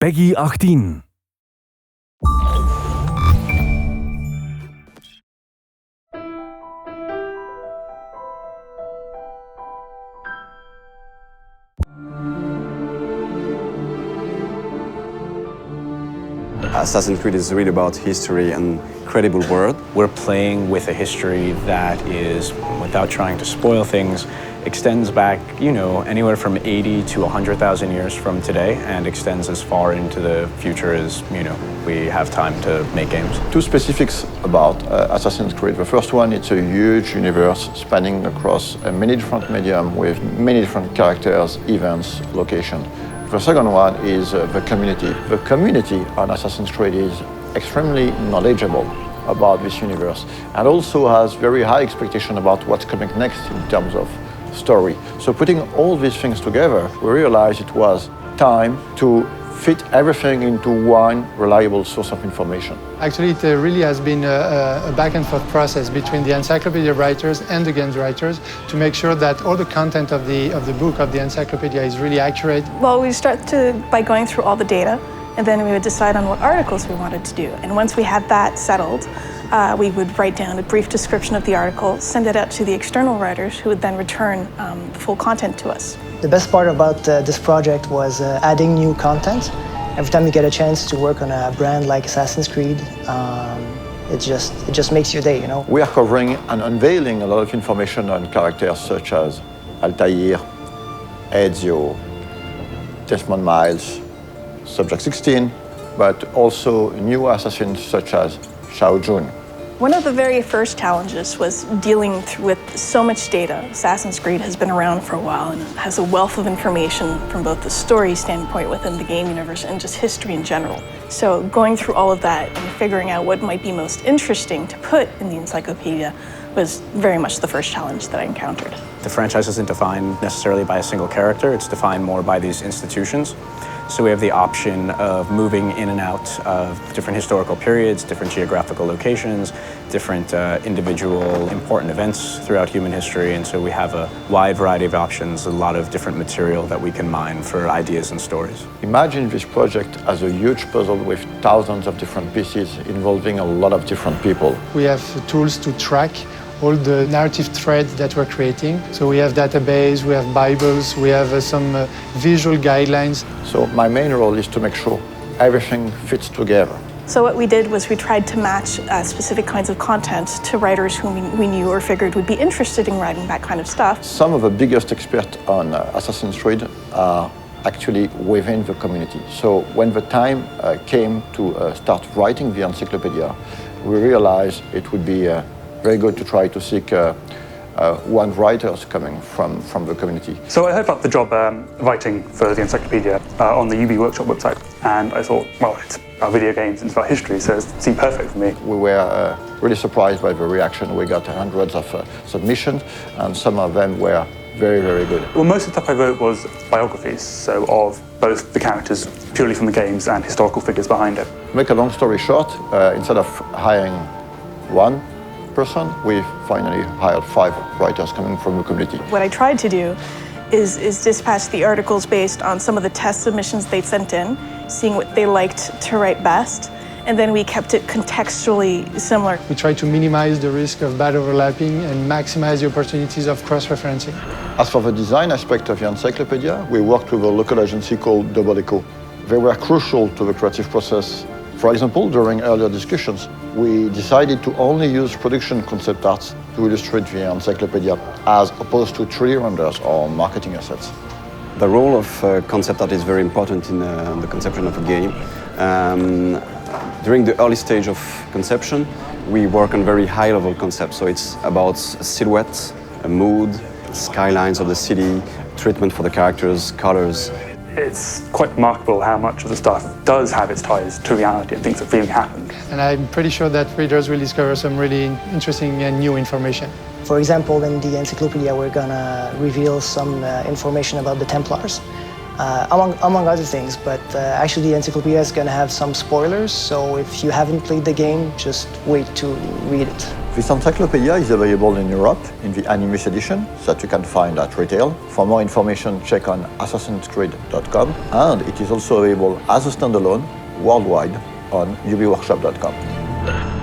PEGI 18. Assassin's Creed is really about history and credible world. We're playing with a history that is, without trying to spoil things, extends back, anywhere from 80 to 100,000 years from today and extends as far into the future as, we have time to make games. Two specifics about Assassin's Creed. The first one, it's a huge universe spanning across many different mediums with many different characters, events, locations. The second one is the community. The community on Assassin's Creed is extremely knowledgeable about this universe and also has very high expectation about what's coming next in terms of story. So putting all these things together, we realized it was time to fit everything into one reliable source of information. Actually, it really has been a back and forth process between the Encyclopedia writers and the games writers to make sure that all the content of the book, of the Encyclopedia, is really accurate. Well, we start by going through all the data, and then we would decide on what articles we wanted to do. And once we had that settled, we would write down a brief description of the article, send it out to the external writers, who would then return the full content to us. The best part about this project was adding new content. Every time you get a chance to work on a brand like Assassin's Creed, it just makes your day, We are covering and unveiling a lot of information on characters such as Altair, Ezio, Desmond Miles, Subject 16, but also new assassins such as Shao Jun. One of the very first challenges was dealing with so much data. Assassin's Creed has been around for a while and has a wealth of information from both the story standpoint within the game universe and just history in general. So going through all of that and figuring out what might be most interesting to put in the encyclopedia was very much the first challenge that I encountered. The franchise isn't defined necessarily by a single character, it's defined more by these institutions. So we have the option of moving in and out of different historical periods, different geographical locations, different individual important events throughout human history. And so we have a wide variety of options, a lot of different material that we can mine for ideas and stories. Imagine this project as a huge puzzle with thousands of different pieces involving a lot of different people. We have tools to track all the narrative threads that we're creating. So we have database, we have Bibles, we have some visual guidelines. So my main role is to make sure everything fits together. So what we did was we tried to match specific kinds of content to writers whom we knew or figured would be interested in writing that kind of stuff. Some of the biggest experts on Assassin's Creed are actually within the community. So when the time came to start writing the encyclopedia, we realized it would be very good to try to seek one writers coming from the community. So I heard about the job writing for the Encyclopedia on the UB Workshop website, and I thought, well, it's about video games and it's about history, so it seemed perfect for me. We were really surprised by the reaction. We got hundreds of submissions, and some of them were very, very good. Well, most of the stuff I wrote was biographies, so of both the characters purely from the games and historical figures behind it. To make a long story short, instead of hiring one person, we finally hired 5 writers coming from the community. What I tried to do is dispatch the articles based on some of the test submissions they'd sent in, seeing what they liked to write best, and then we kept it contextually similar. We try to minimize the risk of bad overlapping and maximize the opportunities of cross-referencing. As for the design aspect of the encyclopedia, we worked with a local agency called Double Echo. They were crucial to the creative process. For example, during earlier discussions, we decided to only use production concept arts to illustrate the encyclopedia, as opposed to 3D renders or marketing assets. The role of concept art is very important in the conception of a game. During the early stage of conception, we work on very high-level concepts. So it's about silhouette, a mood, skylines of the city, treatment for the characters, colors. It's quite remarkable how much of the stuff does have its ties to reality and things that really happened. And I'm pretty sure that readers will discover some really interesting and new information. For example, in the Encyclopedia, we're gonna reveal some information about the Templars, among other things, but actually the Encyclopedia is gonna have some spoilers, so if you haven't played the game, just wait to read it. This encyclopedia is available in Europe in the Animus edition that you can find at retail. For more information, check on assassinscreed.com, and it is also available as a standalone worldwide on ubworkshop.com.